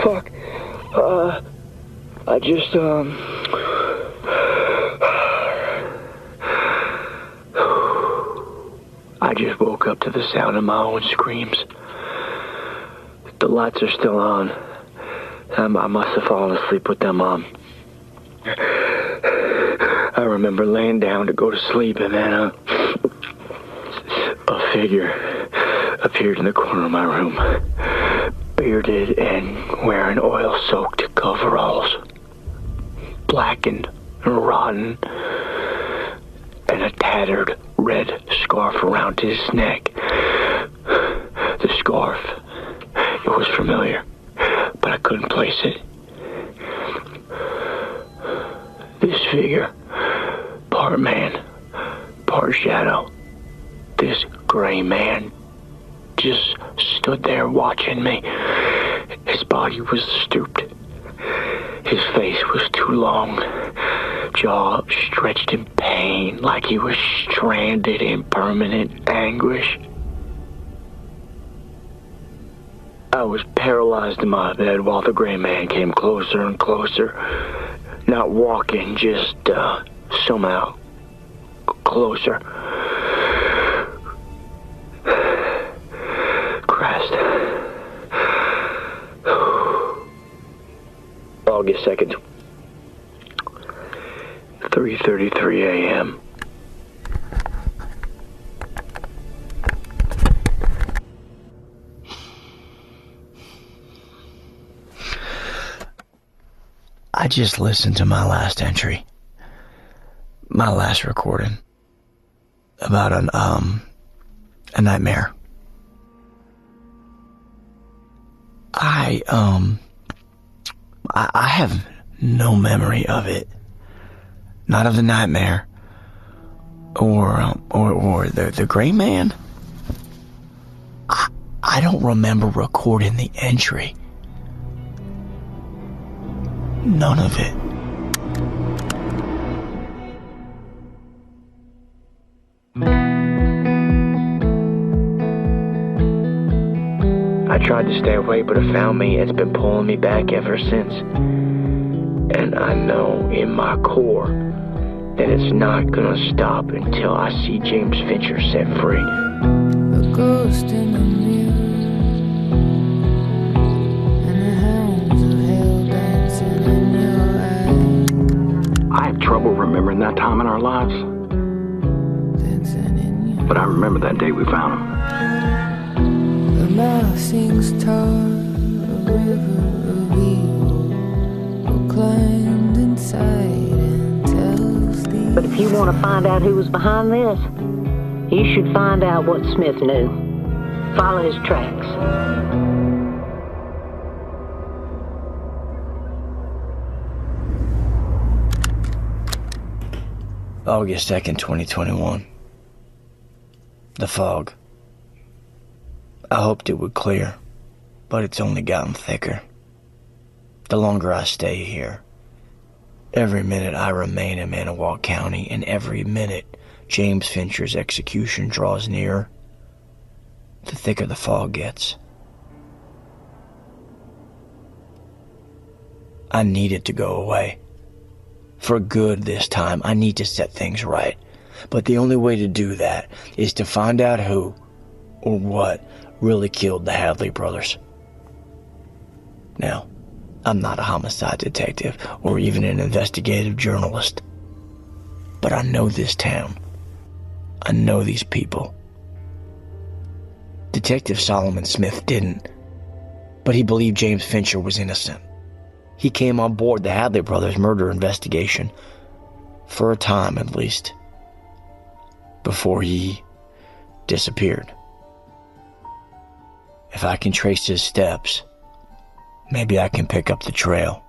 fuck? I just, I just woke up to the sound of my own screams. The lights are still on. I must have fallen asleep with them on. I remember laying down to go to sleep, and then a figure appeared in the corner of my room, bearded and wearing oil-soaked coveralls, blackened and rotten, and a tattered red scarf around his neck. The scarf, it was familiar, but I couldn't place it. This figure, part man, part shadow, this gray man just stood there watching me. His body was stooped. His face was too long. Jaw stretched in pain like he was stranded in permanent anguish. I was paralyzed in my bed while the gray man came closer and closer. Not walking, just somehow closer. Christ. August 2nd, 3:33 a.m. I just listened to my last entry, my last recording about a nightmare. I have no memory of it, not of the nightmare or the gray man. I don't remember recording the entry. None of it. I tried to stay away, but it found me. It's been pulling me back ever since. And I know in my core that it's not gonna stop until I see James Fincher set free. A ghost in the mirror. I have trouble remembering that time in our lives. But I remember that day we found him. The mouth sings tar, a river of evil, proclaimed inside and tells the... But if you want to find out who was behind this, you should find out what Smith knew. Follow his tracks. August 2nd, 2021. The fog. I hoped it would clear, but it's only gotten thicker. The longer I stay here, every minute I remain in Mantawauk County, and every minute James Fincher's execution draws nearer, the thicker the fog gets. I need it to go away. For good this time, I need to set things right. But the only way to do that is to find out who or what really killed the Hadley brothers. Now, I'm not a homicide detective or even an investigative journalist. But I know this town. I know these people. Detective Solomon Smith didn't, but he believed James Fincher was innocent. He came on board the Hadley brothers' murder investigation, for a time at least, before he disappeared. If I can trace his steps, maybe I can pick up the trail.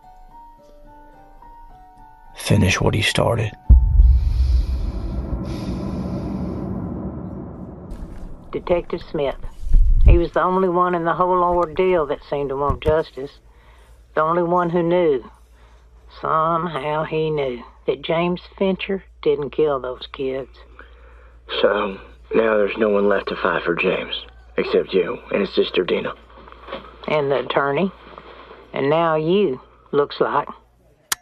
Finish what he started. Detective Smith. He was the only one in the whole ordeal that seemed to want justice. The only one who knew. Somehow he knew that James Fincher didn't kill those kids. So, now there's no one left to fight for James, except you and his sister Dina. And the attorney. And now you, looks like.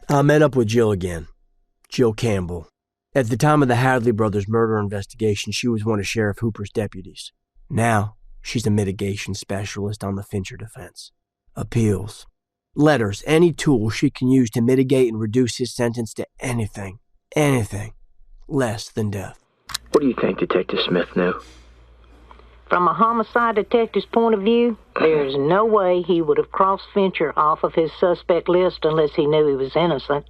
I met up with Jill again. Jill Campbell. At the time of the Hadley brothers' murder investigation, she was one of Sheriff Hooper's deputies. Now, she's a mitigation specialist on the Fincher defense. Appeals. Letters, any tool she can use to mitigate and reduce his sentence to anything less than death. What do you think Detective Smith knew? From a homicide detective's point of view, there's no way he would have crossed Fincher off of his suspect list unless he knew he was innocent.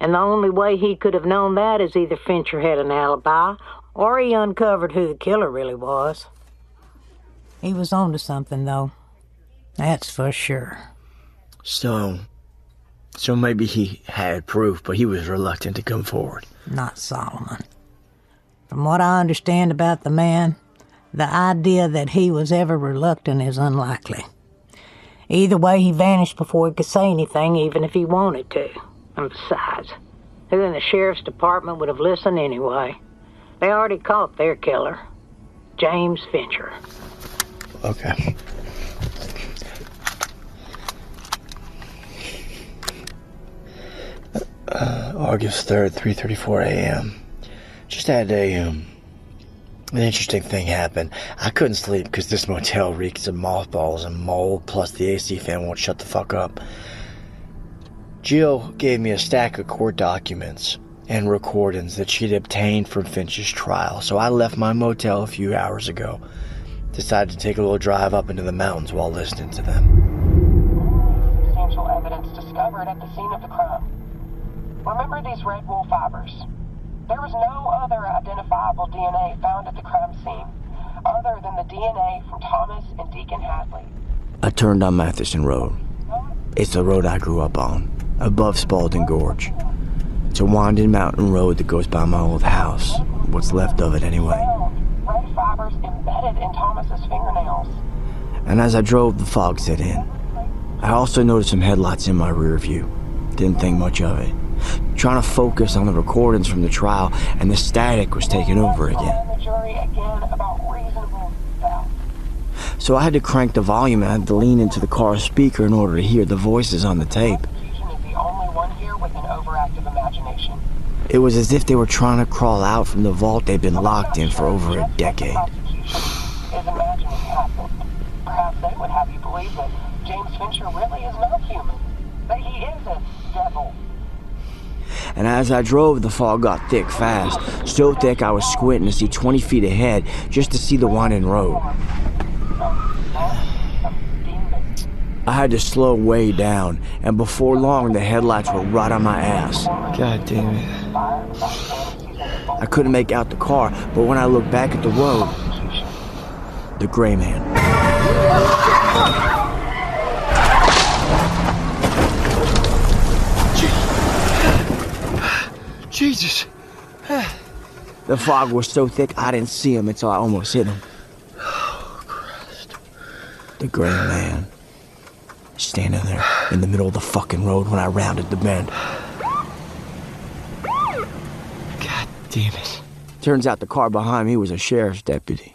And the only way he could have known that is either Fincher had an alibi or he uncovered who the killer really was. He was onto something, though. That's for sure. So maybe he had proof, but he was reluctant to come forward. Not Solomon. From what I understand about the man, the idea that he was ever reluctant is unlikely. Either way, he vanished before he could say anything, even if he wanted to. And besides, who in the sheriff's department would have listened anyway? They already caught their killer, James Fincher. Okay. August 3rd, 3:34 a.m. Just had an interesting thing happen. I couldn't sleep because this motel reeks of mothballs and mold, plus the AC fan won't shut the fuck up. Jill gave me a stack of court documents and recordings that she'd obtained from Finch's trial, so I left my motel a few hours ago. Decided to take a little drive up into the mountains while listening to them. Substantial evidence discovered at the scene of the crime. Remember these red wool fibers? There was no other identifiable DNA found at the crime scene, other than the DNA from Thomas and Deacon Hadley. I turned on Matheson Road. It's the road I grew up on, above Spalding Gorge. It's a winding mountain road that goes by my old house, what's left of it anyway. Red fibers embedded in Thomas's fingernails. And as I drove, the fog set in. I also noticed some headlights in my rear view. Didn't think much of it. Trying to focus on the recordings from the trial, and the static was taking over again. The jury again about reasonable doubt. So I had to crank the volume and I had to lean into the car's speaker in order to hear the voices on the tape. Prosecution is the only one here with an overactive imagination. It was as if they were trying to crawl out from the vault they'd been locked in for over a decade. Prosecution is imagining happened. Perhaps they would have you believe that James Fincher really is not human, that he is a devil. And as I drove, the fog got thick fast, so thick I was squinting to see 20 feet ahead just to see the winding road. I had to slow way down, and before long the headlights were right on my ass. God damn it. I couldn't make out the car, but when I looked back at the road, the gray man. Jesus. The fog was so thick I didn't see him until I almost hit him. Oh, Christ. The gray man. Standing there in the middle of the fucking road when I rounded the bend. God damn it. Turns out the car behind me was a sheriff's deputy.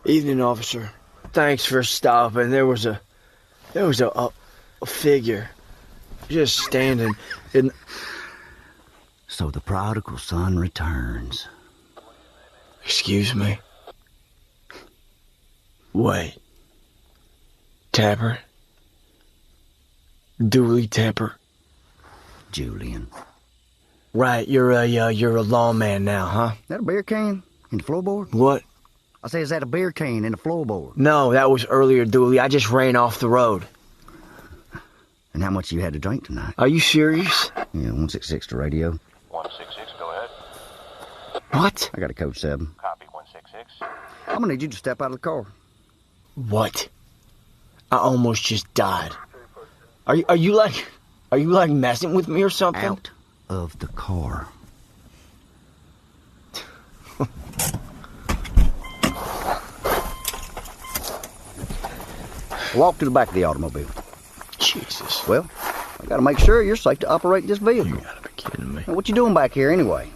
Evening, officer. Thanks for stopping. There was a figure just standing in. So the prodigal son returns. Excuse me. Wait. Tapper? Dooley Tapper? Julian. Right, you're a lawman now, huh? That a beer can in the floorboard? What? I say, is that a beer can in the floorboard? No, that was earlier, Dooley. I just ran off the road. And how much you had to drink tonight? Are you serious? Yeah, 166 to radio. 166, go ahead. What? I got a code 7. Copy 166. I'm gonna need you to step out of the car. What? I almost just died. Are you like messing with me or something? Out of the car. Walk to the back of the automobile. Jesus. Well, I gotta make sure you're safe to operate this vehicle. You gotta be kidding me. Now, what you doing back here anyway?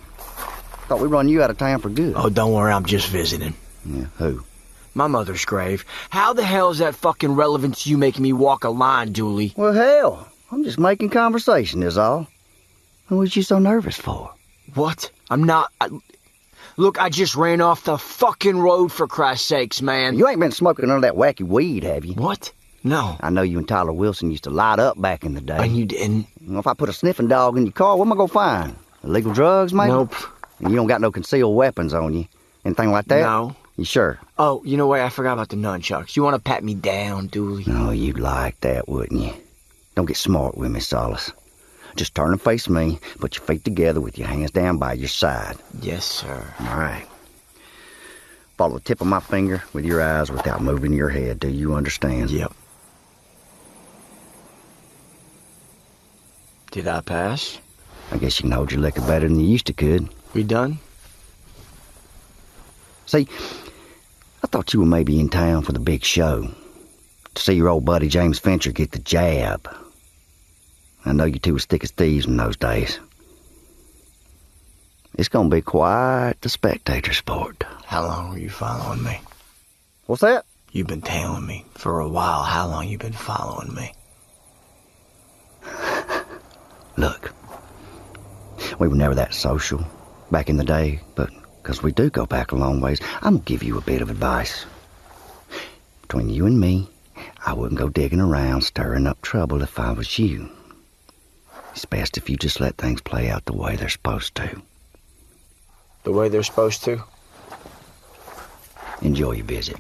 Thought we run you out of town for good. Oh, don't worry, I'm just visiting. Yeah, who? My mother's grave. How the hell is that fucking relevant to you making me walk a line, Dooley? Well, hell, I'm just making conversation is all. What was you so nervous for? What? I'm not... Look, I just ran off the fucking road, for Christ's sakes, man. You ain't been smoking none of that wacky weed, have you? What? No. I know you and Tyler Wilson used to light up back in the day. And you didn't? If I put a sniffing dog in your car, what am I gonna find? Illegal drugs, maybe? Nope. And you don't got no concealed weapons on you? Anything like that? No. You sure? Oh, you know what? I forgot about the nunchucks. You want to pat me down, Dooley? No, you'd like that, wouldn't you? Don't get smart with me, Solace. Just turn and face me, put your feet together with your hands down by your side. Yes, sir. All right. Follow the tip of my finger with your eyes without moving your head. Do you understand? Yep. Did I pass? I guess you can hold your liquor better than you used to could. We done? See, I thought you were maybe in town for the big show. To see your old buddy James Fincher get the jab. I know you two was thick as thieves in those days. It's gonna be quite the spectator sport. How long were you following me? What's that? You've been tailing me for a while. How long you been following me? Look, we were never that social back in the day, but because we do go back a long ways, I'm gonna give you a bit of advice. Between you and me, I wouldn't go digging around stirring up trouble if I was you. It's best if you just let things play out the way they're supposed to. The way they're supposed to? Enjoy your visit.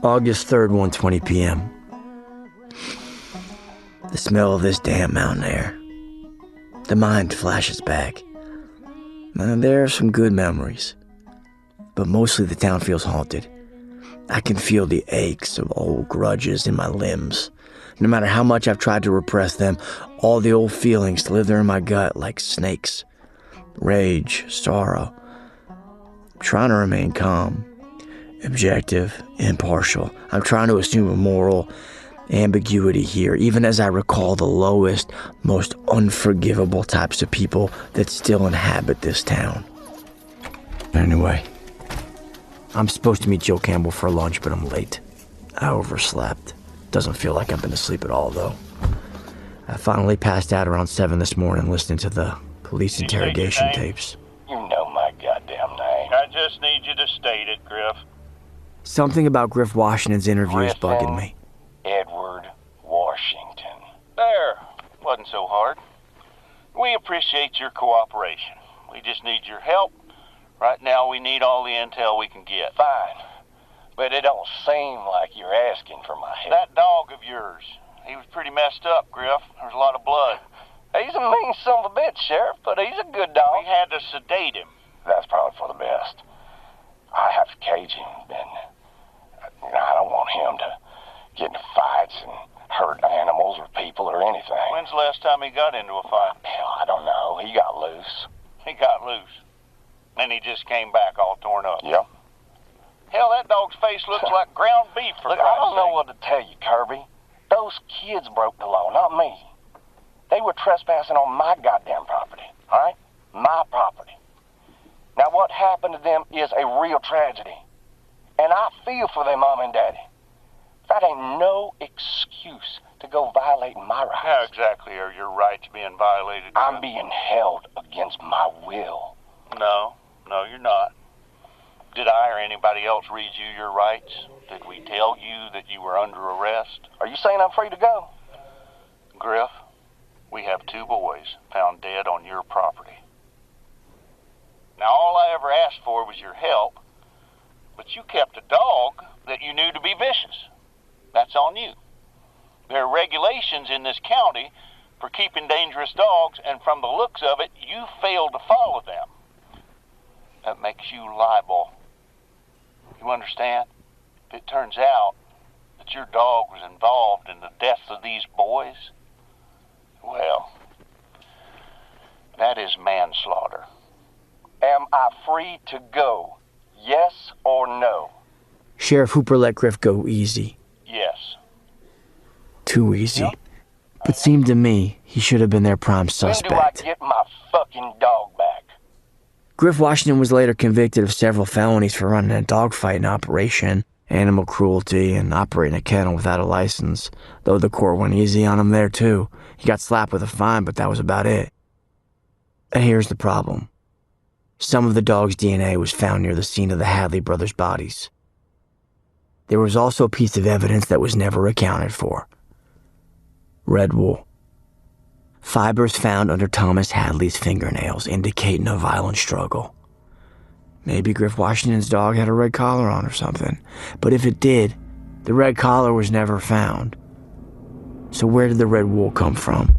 August 3rd, 1:20 p.m. The smell of this damn mountain air. The mind flashes back. And there are some good memories, but mostly the town feels haunted. I can feel the aches of old grudges in my limbs. No matter how much I've tried to repress them, all the old feelings slither in my gut like snakes. Rage, sorrow. I'm trying to remain calm, objective, impartial. I'm trying to assume a moral ambiguity here, even as I recall the lowest, most unforgivable types of people that still inhabit this town. Anyway, I'm supposed to meet Joe Campbell for lunch, but I'm late. I overslept. Doesn't feel like I've been asleep at all, though. I finally passed out around 7 this morning listening to the police interrogation tapes. You know my goddamn name. I just need you to state it, Griff. Something about Griff Washington's interview is bugging me. Edward Washington. There. Wasn't so hard. We appreciate your cooperation. We just need your help. Right now we need all the intel we can get. Fine. But it don't seem like you're asking for my help. That dog of yours, he was pretty messed up, Griff. There's a lot of blood. He's a mean son of a bitch, Sheriff, but he's a good dog. We had to sedate him. That's probably for the best. I have to cage him, and I don't want him to get into fights and hurt animals or people or anything. When's the last time he got into a fight? Hell, I don't know. He got loose. He got loose. And he just came back all torn up. Yep. Hell, that dog's face looks like ground beef for Christ's sake. Look, I don't know what to tell you, Kirby. Those kids broke the law, not me. They were trespassing on my goddamn property, all right? My property. Now, what happened to them is a real tragedy. And I feel for their mom and daddy. That ain't no excuse to go violating my rights. How exactly are your rights being violated? I'm being held against my will. No, you're not. Did I or anybody else read you your rights? Did we tell you that you were under arrest? Are you saying I'm free to go? Griff, we have 2 boys found dead on your property. Now, all I ever asked for was your help, but you kept a dog that you knew to be vicious. That's on you. There are regulations in this county for keeping dangerous dogs, and from the looks of it, you failed to follow them. That makes you liable. You understand? If it turns out that your dog was involved in the deaths of these boys, well, That is manslaughter. Am I free to go? Yes or no? Sheriff Hooper let Griff go easy. Yes. Too easy. But seemed to me he should have been their prime suspect. When do I get my fucking dog back? Griff Washington was later convicted of several felonies for running a dogfighting operation, animal cruelty, and operating a kennel without a license, though the court went easy on him there too. He got slapped with a fine, but that was about it. And here's the problem. Some of the dog's DNA was found near the scene of the Hadley brothers' bodies. There was also a piece of evidence that was never accounted for. Red wool. Fibers found under Thomas Hadley's fingernails indicating a violent struggle. Maybe Griff Washington's dog had a red collar on or something. But if it did, the red collar was never found. So where did the red wool come from?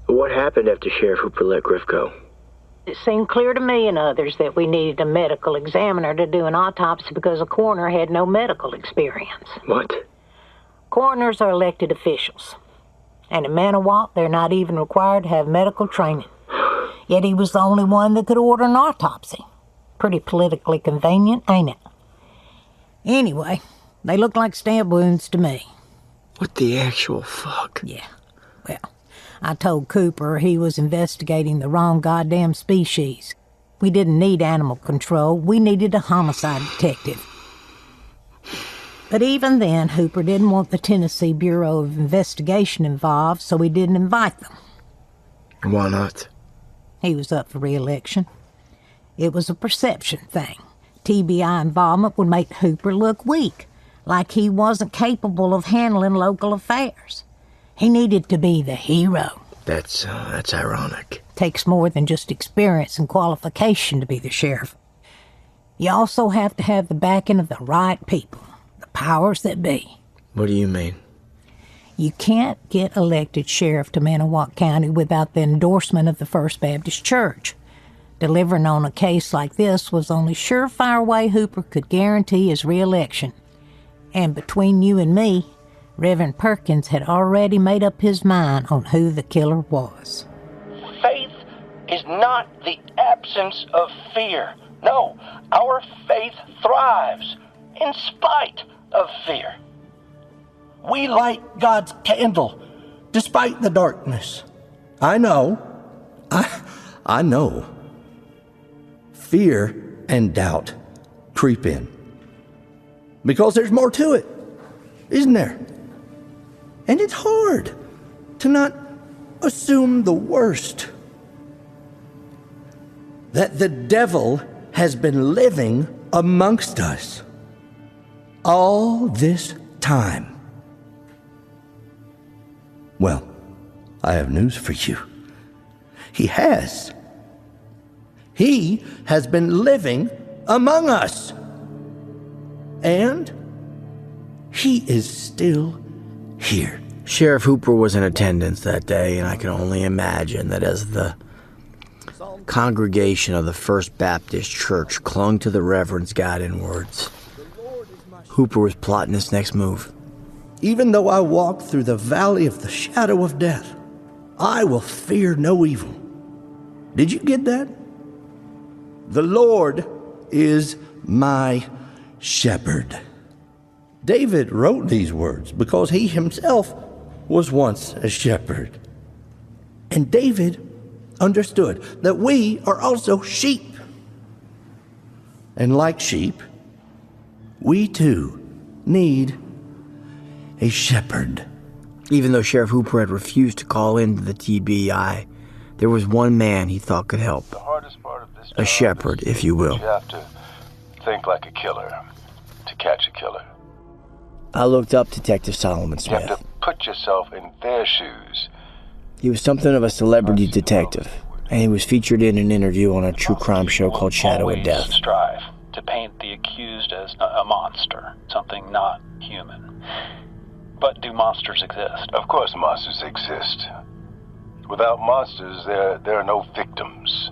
What happened after Sheriff Hooper let Griff go? It seemed clear to me and others that we needed a medical examiner to do an autopsy because the coroner had no medical experience. What? Coroners are elected officials. And in Mantawauk, they're not even required to have medical training. Yet he was the only one that could order an autopsy. Pretty politically convenient, ain't it? Anyway, they look like stab wounds to me. What the actual fuck? Yeah, well, I told Cooper he was investigating the wrong goddamn species. We didn't need animal control, we needed a homicide detective. But even then, Hooper didn't want the Tennessee Bureau of Investigation involved, so he didn't invite them. Why not? He was up for re-election. It was a perception thing. TBI involvement would make Hooper look weak, like he wasn't capable of handling local affairs. He needed to be the hero. That's ironic. Takes more than just experience and qualification to be the sheriff. You also have to have the backing of the right people, the powers that be. What do you mean? You can't get elected sheriff to Mantawauk County without the endorsement of the First Baptist Church. Delivering on a case like this was the only surefire way Hooper could guarantee his re-election. And between you and me, Reverend Perkins had already made up his mind on who the killer was. Faith is not the absence of fear. No, our faith thrives in spite of fear. We light God's candle despite the darkness. I know. I know. Fear and doubt creep in. Because there's more to it, isn't there? And it's hard to not assume the worst. That the devil has been living amongst us all this time. Well, I have news for you. He has. He has been living among us. And he is still here. Sheriff Hooper was in attendance that day, and I can only imagine that as the congregation of the First Baptist Church clung to the Reverend's guiding words, Hooper was plotting his next move. Even though I walk through the valley of the shadow of death, I will fear no evil. Did you get that? The Lord is my shepherd. David wrote these words because he himself was once a shepherd. And David understood that we are also sheep. And like sheep, we too need a shepherd. Even though Sheriff Hooper had refused to call into the TBI, there was one man he thought could help. The hardest part of this A shepherd, if you will. You have to think like a killer to catch a killer. I looked up Detective Solomon You Smith. have to put yourself in their shoes. He was something of a celebrity detective, and he was featured in an interview on a true crime show called Shadow of Death. Strive to paint the accused as a monster, something not human. But do monsters exist? Of course monsters exist. Without monsters, there are no victims,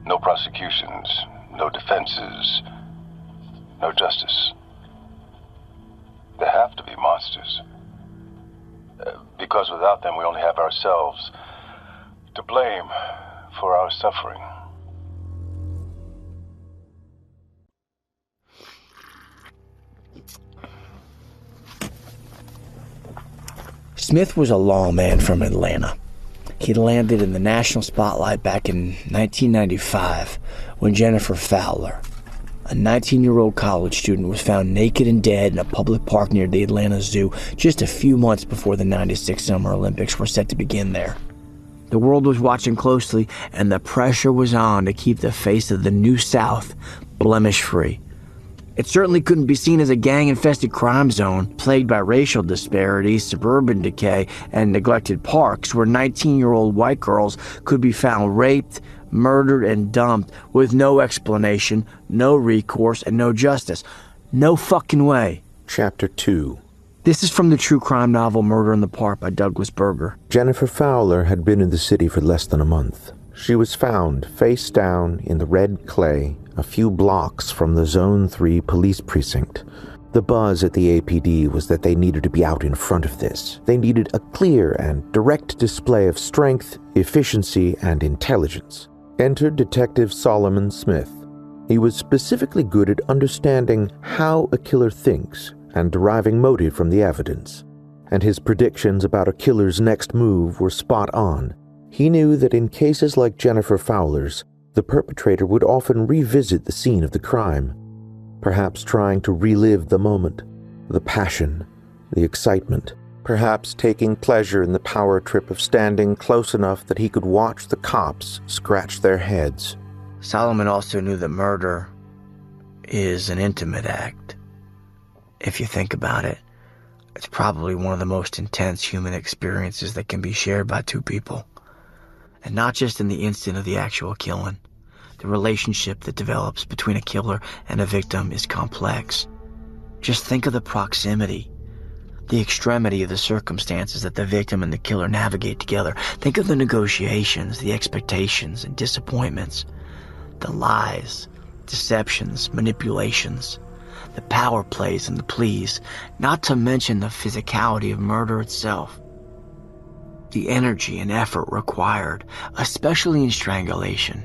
no prosecutions, no defenses, no justice. There have to be monsters. Because without them, we only have ourselves to blame for our suffering. Smith was a lawman from Atlanta. He landed in the national spotlight back in 1995 when Jennifer Fowler, a 19-year-old college student, was found naked and dead in a public park near the Atlanta Zoo just a few months before the '96 Summer Olympics were set to begin there. The world was watching closely, and the pressure was on to keep the face of the New South blemish-free. It certainly couldn't be seen as a gang-infested crime zone plagued by racial disparities, suburban decay, and neglected parks where 19-year-old white girls could be found raped, murdered, and dumped with no explanation, no recourse, and no justice. No fucking way. Chapter 2. This is from the true crime novel Murder in the Park by Douglas Berger. Jennifer Fowler had been in the city for less than a month. She was found face down in the red clay a few blocks from the Zone 3 police precinct. The buzz at the APD was that they needed to be out in front of this. They needed a clear and direct display of strength, efficiency, and intelligence. Enter Detective Solomon Smith. He was specifically good at understanding how a killer thinks and deriving motive from the evidence, and his predictions about a killer's next move were spot on. He knew that in cases like Jennifer Fowler's, the perpetrator would often revisit the scene of the crime, perhaps trying to relive the moment, the passion, the excitement, perhaps taking pleasure in the power trip of standing close enough that he could watch the cops scratch their heads. Solomon also knew that murder is an intimate act. If you think about it, it's probably one of the most intense human experiences that can be shared by two people. And not just in the instant of the actual killing. The relationship that develops between a killer and a victim is complex. Just think of the proximity, the extremity of the circumstances that the victim and the killer navigate together. Think of the negotiations, the expectations and disappointments, the lies, deceptions, manipulations, the power plays and the pleas, not to mention the physicality of murder itself. The energy and effort required, especially in strangulation,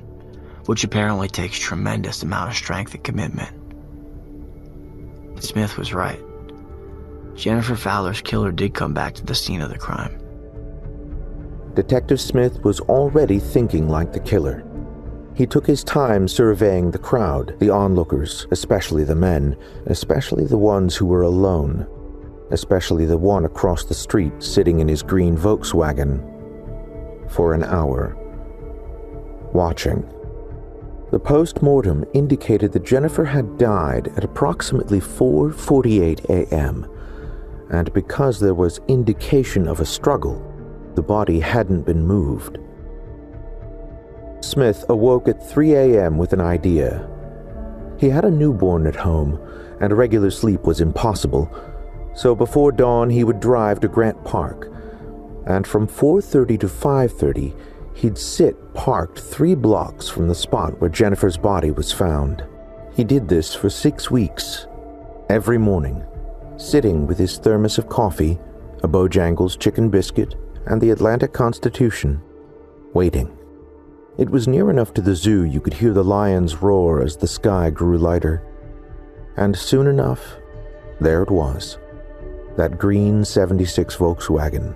which apparently takes tremendous amount of strength and commitment. But Smith was right. Jennifer Fowler's killer did come back to the scene of the crime. Detective Smith was already thinking like the killer. He took his time surveying the crowd, the onlookers, especially the men, especially the ones who were alone, especially the one across the street sitting in his green Volkswagen, for an hour, watching. The post-mortem indicated that Jennifer had died at approximately 4:48 a.m., and because there was indication of a struggle, the body hadn't been moved. Smith awoke at 3 a.m. with an idea. He had a newborn at home, and regular sleep was impossible, so before dawn he would drive to Grant Park, and from 4:30 to 5:30 he'd sit parked 3 blocks from the spot where Jennifer's body was found. He did this for 6 weeks, every morning, sitting with his thermos of coffee, a Bojangles chicken biscuit, and the Atlanta Constitution, waiting. It was near enough to the zoo you could hear the lions roar as the sky grew lighter. And soon enough, there it was, that green '76 Volkswagen.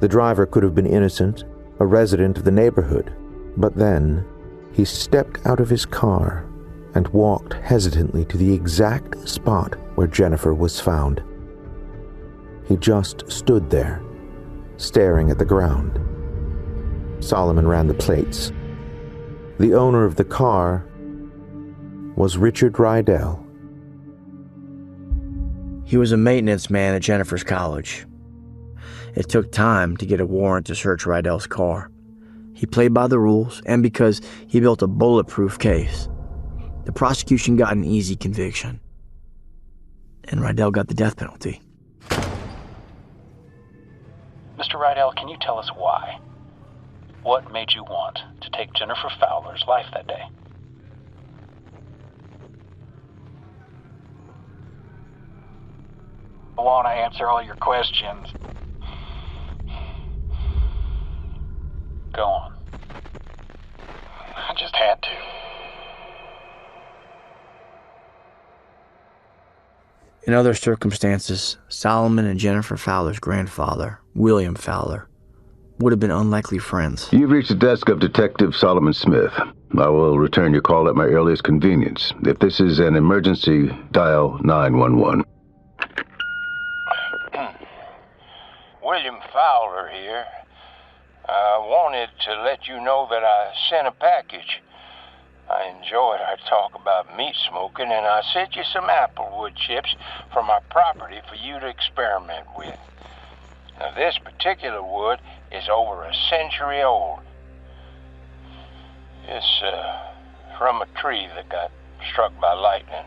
The driver could have been innocent, a resident of the neighborhood, but then he stepped out of his car and walked hesitantly to the exact spot where Jennifer was found. He just stood there, staring at the ground. Solomon ran the plates. The owner of the car was Richard Rydell. He was a maintenance man at Jennifer's college. It took time to get a warrant to search Rydell's car. He played by the rules, and because he built a bulletproof case, the prosecution got an easy conviction. And Rydell got the death penalty. Mr. Rydell, can you tell us why? What made you want to take Jennifer Fowler's life that day? I want to answer all your questions. Go on. I just had to. In other circumstances, Solomon and Jennifer Fowler's grandfather, William Fowler, would have been unlikely friends. You've reached the desk of Detective Solomon Smith. I will return your call at my earliest convenience. If this is an emergency, dial 911. William Fowler here. I wanted to let you know that I sent a package. I enjoyed our talk about meat smoking, and I sent you some applewood chips from our property for you to experiment with. Now, this particular wood is over a century old. It's from a tree that got struck by lightning.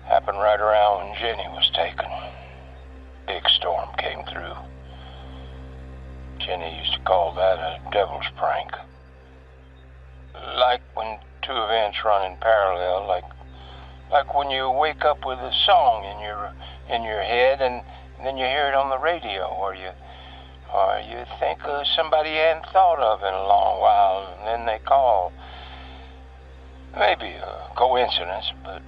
Happened right around when Jenny was taken. Big storm came through. Jenny used to call that a devil's prank. Like when two events run in parallel, like when you wake up with a song in your head and then you hear it on the radio, or you think of somebody you hadn't thought of in a long while, and then they call. Maybe a coincidence, but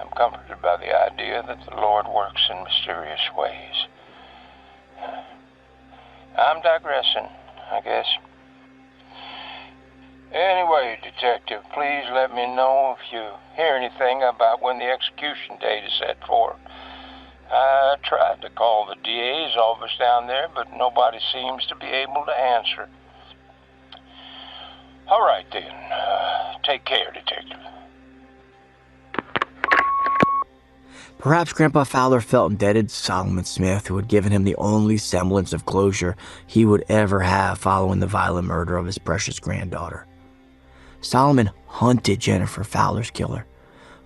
I'm comforted by the idea that the Lord works in mysterious ways. I'm digressing, I guess. Anyway, Detective, please let me know if you hear anything about when the execution date is set for. I tried to call the DA's office down there, but nobody seems to be able to answer. All right, then. Take care, Detective. Perhaps Grandpa Fowler felt indebted to Solomon Smith, who had given him the only semblance of closure he would ever have following the violent murder of his precious granddaughter. Solomon hunted Jennifer Fowler's killer,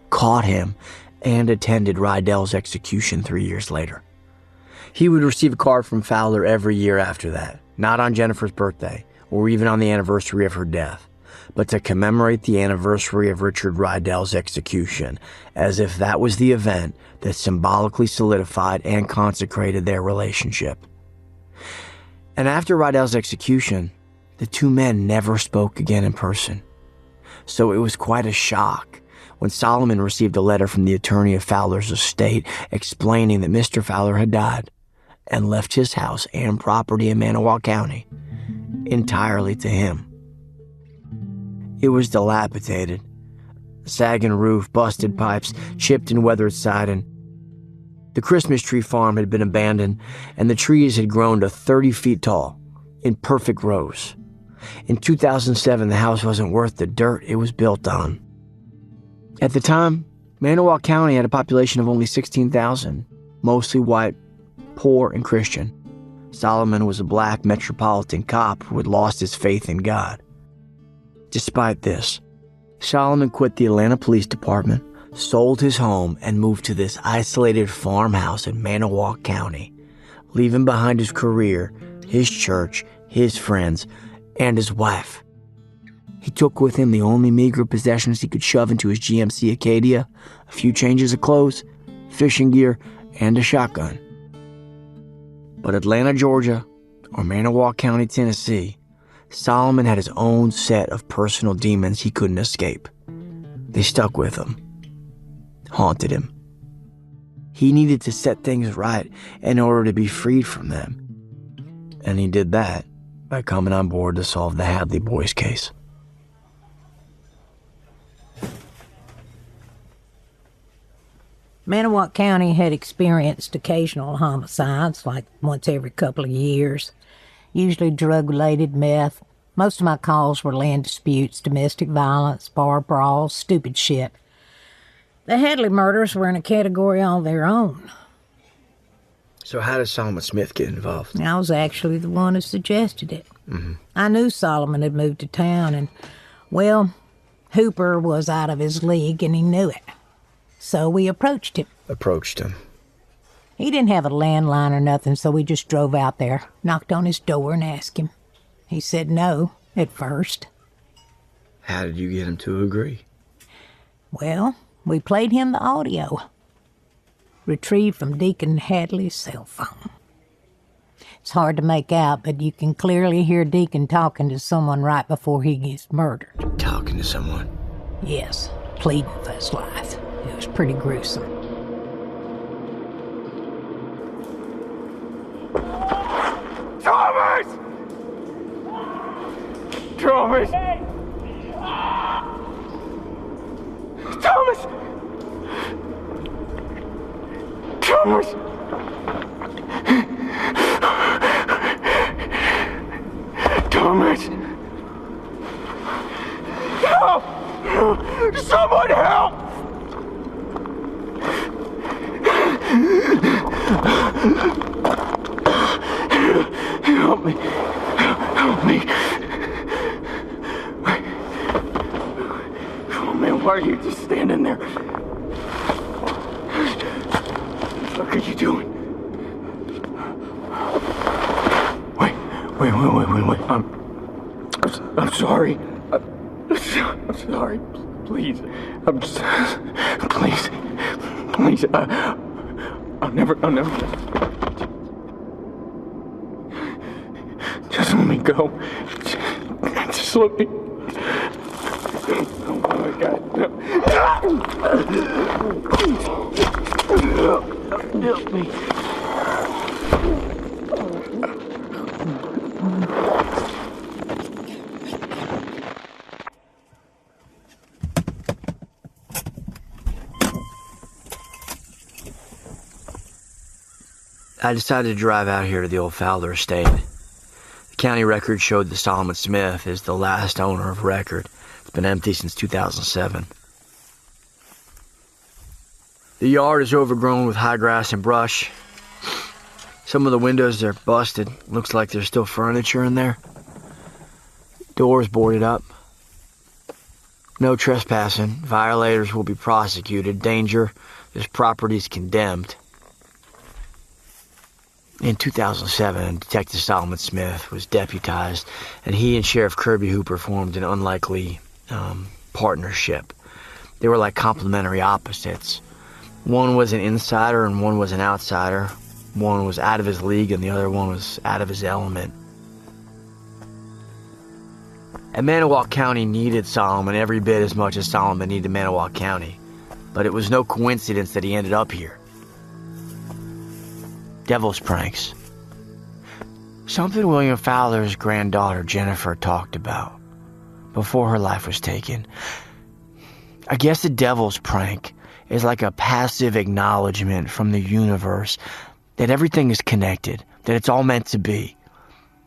caught him, and attended Rydell's execution 3 years later. He would receive a card from Fowler every year after that, not on Jennifer's birthday, or even on the anniversary of her death, but to commemorate the anniversary of Richard Rydell's execution, as if that was the event that symbolically solidified and consecrated their relationship. And after Rydell's execution, the two men never spoke again in person. So it was quite a shock when Solomon received a letter from the attorney of Fowler's estate explaining that Mr. Fowler had died and left his house and property in Mantawauk County entirely to him. It was dilapidated. Sagging roof, busted pipes, chipped and weathered siding. The Christmas tree farm had been abandoned, and the trees had grown to 30 feet tall, in perfect rows. In 2007, the house wasn't worth the dirt it was built on. At the time, Mantawauk County had a population of only 16,000, mostly white, poor, and Christian. Solomon was a black metropolitan cop who had lost his faith in God. Despite this, Solomon quit the Atlanta Police Department, sold his home, and moved to this isolated farmhouse in Mantawauk County, leaving behind his career, his church, his friends, and his wife. He took with him the only meager possessions he could shove into his GMC Acadia, a few changes of clothes, fishing gear, and a shotgun. But Atlanta, Georgia, or Mantawauk County, Tennessee, Solomon had his own set of personal demons he couldn't escape. They stuck with him, haunted him. He needed to set things right in order to be freed from them. And he did that by coming on board to solve the Hadley boys' case. Mantawauk County had experienced occasional homicides, like once every couple of years, usually drug-related meth. Most of my calls were land disputes, domestic violence, bar brawls, stupid shit. The Hadley murders were in a category all their own. So how did Solomon Smith get involved? I was actually the one who suggested it. Mm-hmm. I knew Solomon had moved to town, and, well, Hooper was out of his league, and he knew it. So we approached him. He didn't have a landline or nothing, so we just drove out there, knocked on his door and asked him. He said no at first. How did you get him to agree? Well, we played him the audio. retrieved from Deacon Hadley's cell phone. It's hard to make out, but you can clearly hear Deacon talking to someone right before he gets murdered. Talking to someone? Yes, pleading for his life. It was pretty gruesome. Thomas! Thomas! Thomas! Thomas! Thomas! Help! Someone help! Help me. Help me. Oh man, why are you just standing there? What are you doing? Wait. I'm sorry. I'm sorry. Please. Please. I'll never. Just let me go. Just let me. Oh my God. Help me. I decided to drive out here to the old Fowler estate. The county record showed that Solomon Smith is the last owner of record. It's been empty since 2007. The yard is overgrown with high grass and brush. Some of the windows are busted. Looks like there's still furniture in there. Doors boarded up. No trespassing. Violators will be prosecuted. Danger. This property is condemned. In 2007, Detective Solomon Smith was deputized, and he and Sheriff Kirby Hooper formed an unlikely partnership. They were like complementary opposites. One was an insider and one was an outsider. One was out of his league and the other one was out of his element. And Mantawauk County needed Solomon every bit as much as Solomon needed Mantawauk County. But it was no coincidence that he ended up here. Devil's pranks. Something William Fowler's granddaughter Jennifer talked about before her life was taken. I guess a devil's prank is like a passive acknowledgement from the universe that everything is connected, that it's all meant to be.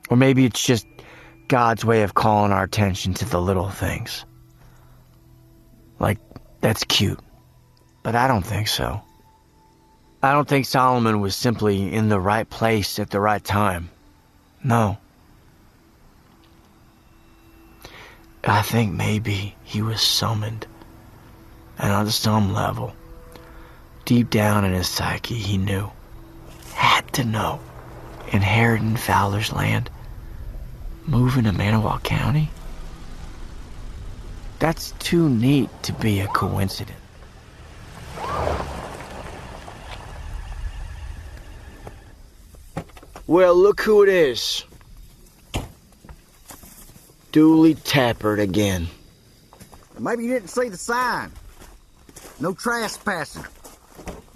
Or maybe it's just God's way of calling our attention to the little things. Like, that's cute. But I don't think so. I don't think Solomon was simply in the right place at the right time. No. I think maybe he was summoned. And on some level, deep down in his psyche, he knew. Had to know. Inheriting Fowler's land. Moving to Mantawauk County. That's too neat to be a coincidence. Well, look who it is. Duly Tappert again. Maybe you didn't see the sign. No trespassing.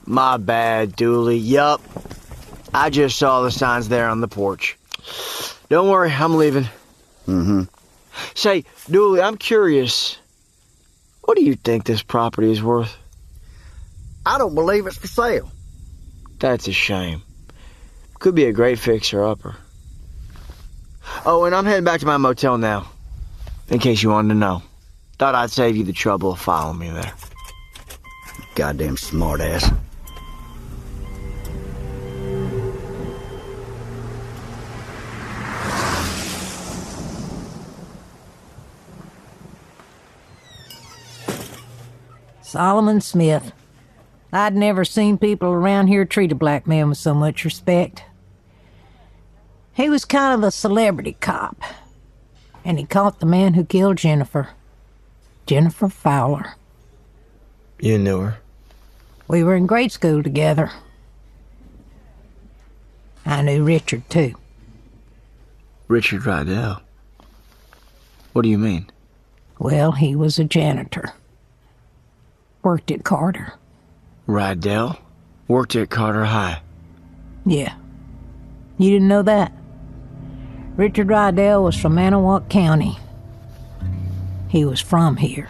My bad, Dooley. Yup. I just saw the signs there on the porch. Don't worry, I'm leaving. Mm-hmm. Say, Dooley, I'm curious. What do you think this property is worth? I don't believe it's for sale. That's a shame. Could be a great fixer-upper. Oh, and I'm heading back to my motel now. In case you wanted to know. Thought I'd save you the trouble of following me there. Goddamn smartass. Solomon Smith. I'd never seen people around here treat a black man with so much respect. He was kind of a celebrity cop, and he caught the man who killed Jennifer. Jennifer Fowler. You knew her? We were in grade school together. I knew Richard, too. Richard Rydell? What do you mean? Well, he was a janitor. Worked at Carter. Rydell? Worked at Carter High. Yeah. You didn't know that? Richard Rydell was from Mantawauk County. He was from here.